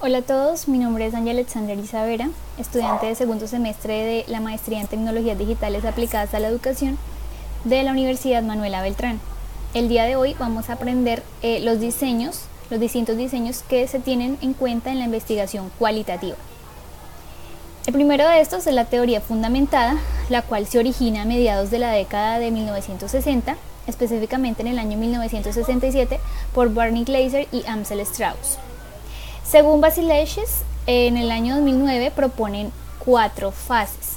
Hola a todos, mi nombre es Ángela Alexandra Isabera, estudiante de segundo semestre de la Maestría en Tecnologías Digitales Aplicadas a la Educación de la Universidad Manuela Beltrán. El día de hoy vamos a aprender los distintos diseños que se tienen en cuenta en la investigación cualitativa. El primero de estos es la teoría fundamentada, la cual se origina a mediados de la década de 1960, específicamente en el año 1967, por Barney Glaser y Amsel Strauss. Según Basileches, en el año 2009 proponen 4 fases.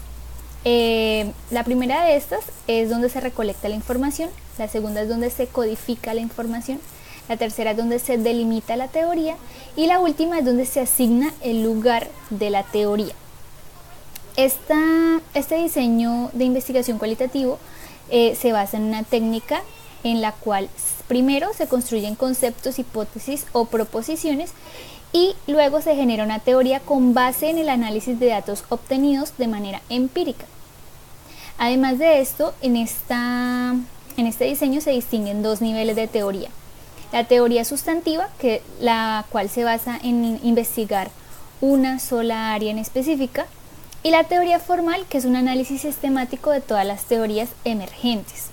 La primera de estas es donde se recolecta la información, la segunda es donde se codifica la información, la tercera es donde se delimita la teoría y la última es donde se asigna el lugar de la teoría. Este diseño de investigación cualitativo se basa en una técnica en la cual primero se construyen conceptos, hipótesis o proposiciones y luego se genera una teoría con base en el análisis de datos obtenidos de manera empírica. Además de esto, en este diseño se distinguen 2 niveles de teoría. La teoría sustantiva, la cual se basa en investigar una sola área en específica, y la teoría formal, que es un análisis sistemático de todas las teorías emergentes.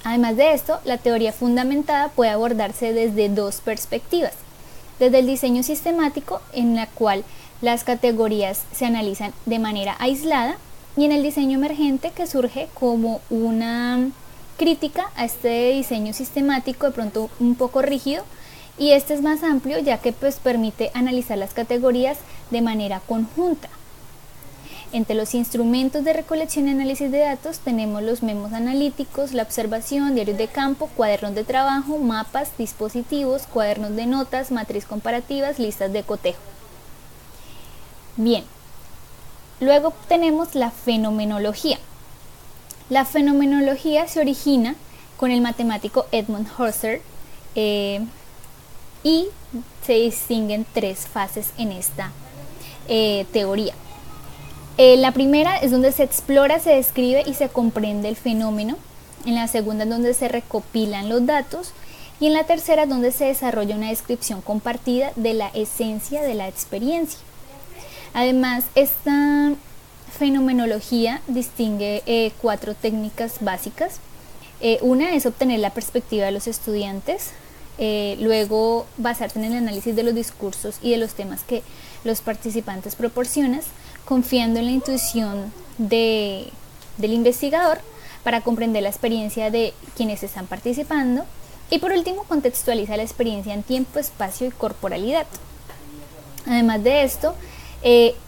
Además de esto, la teoría fundamentada puede abordarse desde 2 perspectivas. Desde el diseño sistemático, en la cual las categorías se analizan de manera aislada, y en el diseño emergente, que surge como una crítica a este diseño sistemático de pronto un poco rígido, y este es más amplio ya que permite analizar las categorías de manera conjunta. Entre los instrumentos de recolección y análisis de datos tenemos los memos analíticos, la observación, diarios de campo, cuadernos de trabajo, mapas, dispositivos, cuadernos de notas, matriz comparativas, listas de cotejo. Bien, luego tenemos la fenomenología. La fenomenología se origina con el matemático Edmund Husserl y se distinguen 3 fases en esta teoría. La primera es donde se explora, se describe y se comprende el fenómeno. En la segunda es donde se recopilan los datos. Y en la tercera es donde se desarrolla una descripción compartida de la esencia de la experiencia. Además, esta fenomenología distingue 4 técnicas básicas. Una es obtener la perspectiva de los estudiantes. Luego basarse en el análisis de los discursos y de los temas que los participantes proporcionan, confiando en la intuición del investigador para comprender la experiencia de quienes están participando. Y por último, contextualiza la experiencia en tiempo, espacio y corporalidad. Además de esto,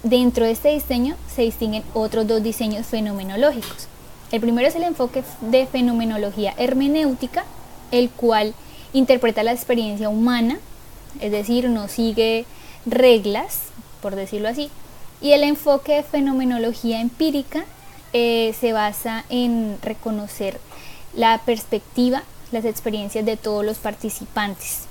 dentro de este diseño se distinguen otros 2 diseños fenomenológicos. El primero es el enfoque de fenomenología hermenéutica, el cual interpreta la experiencia humana, es decir, no sigue reglas, por decirlo así. Y el enfoque de fenomenología empírica se basa en reconocer la perspectiva, las experiencias de todos los participantes.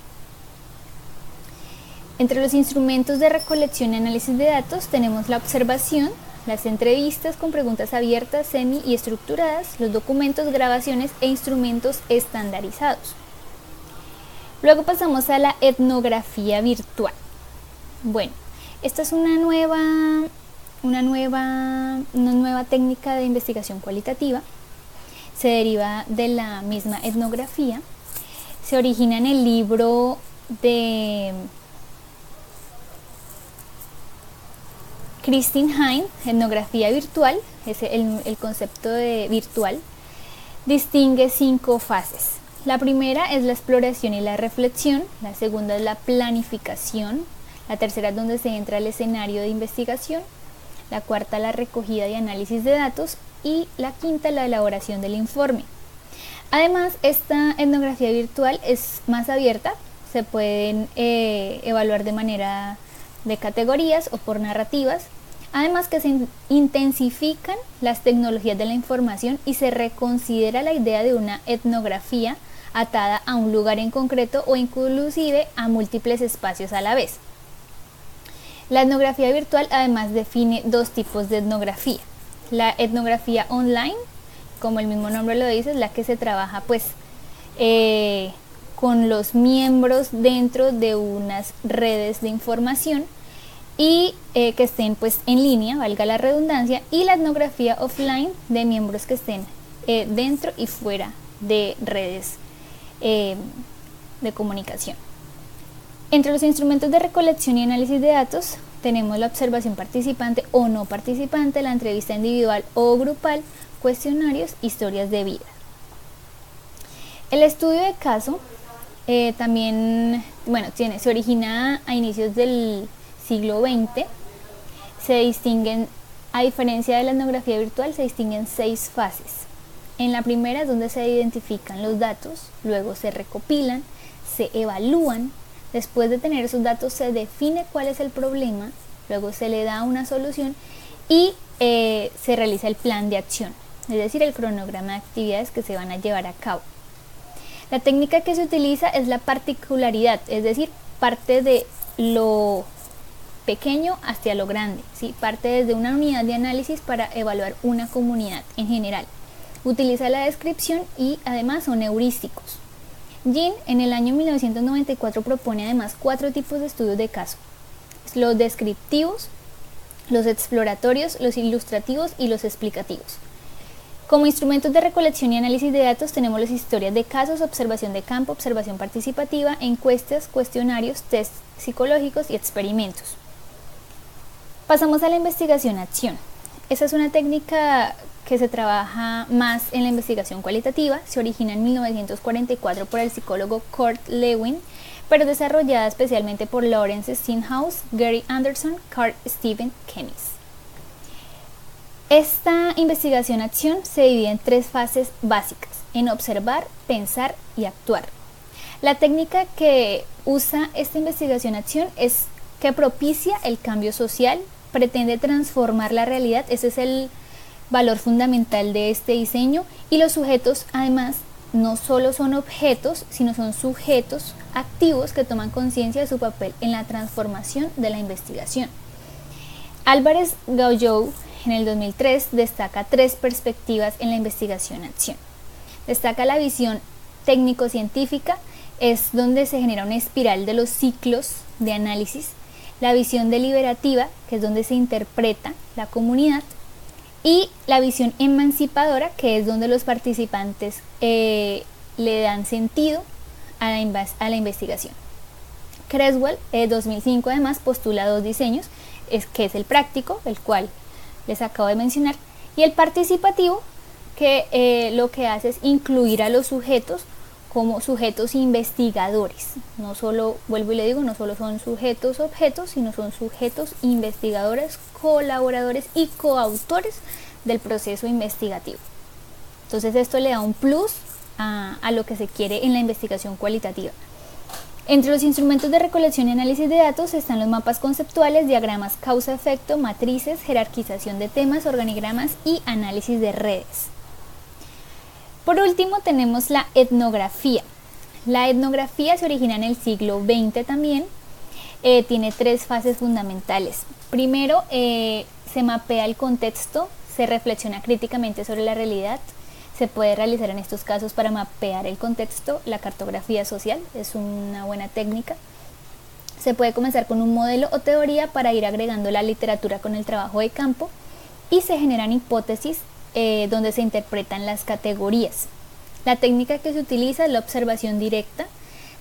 Entre los instrumentos de recolección y análisis de datos tenemos la observación, las entrevistas con preguntas abiertas, semi y estructuradas, los documentos, grabaciones e instrumentos estandarizados. Luego pasamos a la etnografía virtual. Bueno, esta es una nueva técnica de investigación cualitativa. Se deriva de la misma etnografía. Se origina en el libro de Christine Hein, Etnografía virtual. El concepto de virtual distingue 5 fases. La primera es la exploración y la reflexión, la segunda es la planificación, la tercera es donde se entra el escenario de investigación, la cuarta la recogida y análisis de datos y la quinta la elaboración del informe. Además, esta etnografía virtual es más abierta, se pueden evaluar de manera de categorías o por narrativas, además que se intensifican las tecnologías de la información y se reconsidera la idea de una etnografía atada a un lugar en concreto o inclusive a múltiples espacios a la vez. La etnografía virtual además define 2 tipos de etnografía. La etnografía online, como el mismo nombre lo dice, es la que se trabaja con los miembros dentro de unas redes de información y que estén pues en línea, valga la redundancia, y la etnografía offline de miembros que estén dentro y fuera de redes de comunicación. Entre los instrumentos de recolección y análisis de datos tenemos la observación participante o no participante, la entrevista individual o grupal, cuestionarios, historias de vida. El estudio de caso también, se origina a inicios del siglo XX. Se distinguen, a diferencia de la etnografía virtual, se distinguen 6 fases. En la primera es donde se identifican los datos, luego se recopilan, se evalúan, después de tener esos datos se define cuál es el problema, luego se le da una solución y se realiza el plan de acción, es decir, el cronograma de actividades que se van a llevar a cabo. La técnica que se utiliza es la particularidad, es decir, parte de lo pequeño hacia lo grande, ¿sí? Parte desde una unidad de análisis para evaluar una comunidad en general. Utiliza la descripción y además son heurísticos. Jin en el año 1994 propone además 4 tipos de estudios de caso: los descriptivos, los exploratorios, los ilustrativos y los explicativos. Como instrumentos de recolección y análisis de datos tenemos las historias de casos, observación de campo, observación participativa, encuestas, cuestionarios, tests psicológicos y experimentos. Pasamos a la investigación-acción. Esa es una técnica que se trabaja más en la investigación cualitativa. Se origina en 1944 por el psicólogo Kurt Lewin, pero desarrollada especialmente por Lawrence Steinhaus, Gary Anderson, Carl Steven Kennis. Esta investigación-acción se divide en 3 fases básicas: en observar, pensar y actuar. La técnica que usa esta investigación-acción es que propicia el cambio social, pretende transformar la realidad, ese es el valor fundamental de este diseño, y los sujetos además no solo son objetos, sino son sujetos activos que toman conciencia de su papel en la transformación de la investigación. Álvarez Gaujou en el 2003 destaca 3 perspectivas en la investigación-acción. Destaca la visión técnico-científica, es donde se genera una espiral de los ciclos de análisis; la visión deliberativa, que es donde se interpreta la comunidad; y la visión emancipadora, que es donde los participantes le dan sentido a la investigación. Creswell, 2005, además postula 2 diseños, que es el práctico, el cual les acabo de mencionar, y el participativo, que lo que hace es incluir a los sujetos como sujetos investigadores. No solo, vuelvo y le digo, no solo son sujetos objetos, sino son sujetos investigadores, colaboradores y coautores del proceso investigativo. Entonces esto le da un plus a lo que se quiere en la investigación cualitativa. Entre los instrumentos de recolección y análisis de datos están los mapas conceptuales, diagramas causa-efecto, matrices, jerarquización de temas, organigramas y análisis de redes. Por último tenemos la etnografía. La etnografía se origina en el siglo XX también. Tiene 3 fases fundamentales. Primero, se mapea el contexto, se reflexiona críticamente sobre la realidad. Se puede realizar en estos casos, para mapear el contexto, la cartografía social, es una buena técnica. Se puede comenzar con un modelo o teoría para ir agregando la literatura con el trabajo de campo, y se generan hipótesis donde se interpretan las categorías. La técnica que se utiliza es la observación directa.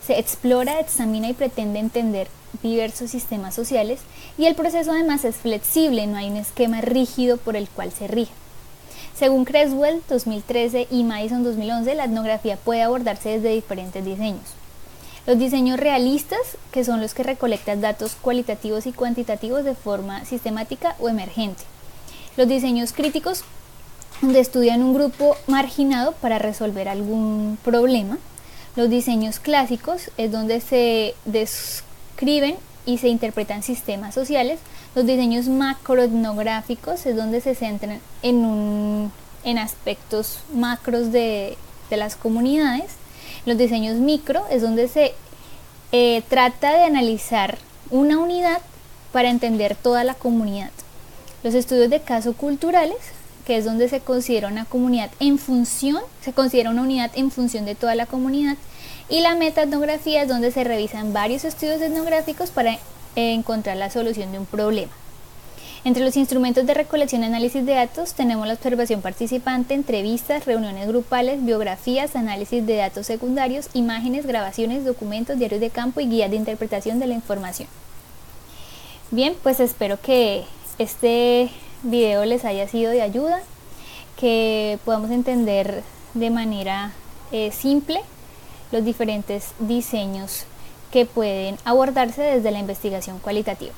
Se explora, examina y pretende entender diversos sistemas sociales, y el proceso además es flexible, no hay un esquema rígido por el cual se rija. Según Creswell 2013 y Madison 2011, la etnografía puede abordarse desde diferentes diseños. Los diseños realistas, que son los que recolectan datos cualitativos y cuantitativos de forma sistemática o emergente. Los diseños críticos, donde estudian un grupo marginado para resolver algún problema. Los diseños clásicos es donde se describen y se interpretan sistemas sociales. Los diseños macroetnográficos es donde se centran en aspectos macros de las comunidades. Los diseños micro es donde se trata de analizar una unidad para entender toda la comunidad. Los estudios de caso culturales, que es donde se considera una comunidad en función, se considera una unidad en función de toda la comunidad. Y la metaetnografía es donde se revisan varios estudios etnográficos para encontrar la solución de un problema. Entre los instrumentos de recolección y análisis de datos tenemos la observación participante, entrevistas, reuniones grupales, biografías, análisis de datos secundarios, imágenes, grabaciones, documentos, diarios de campo y guías de interpretación de la información. Bien, pues espero que este video les haya sido de ayuda, que podamos entender de manera simple los diferentes diseños que pueden abordarse desde la investigación cualitativa.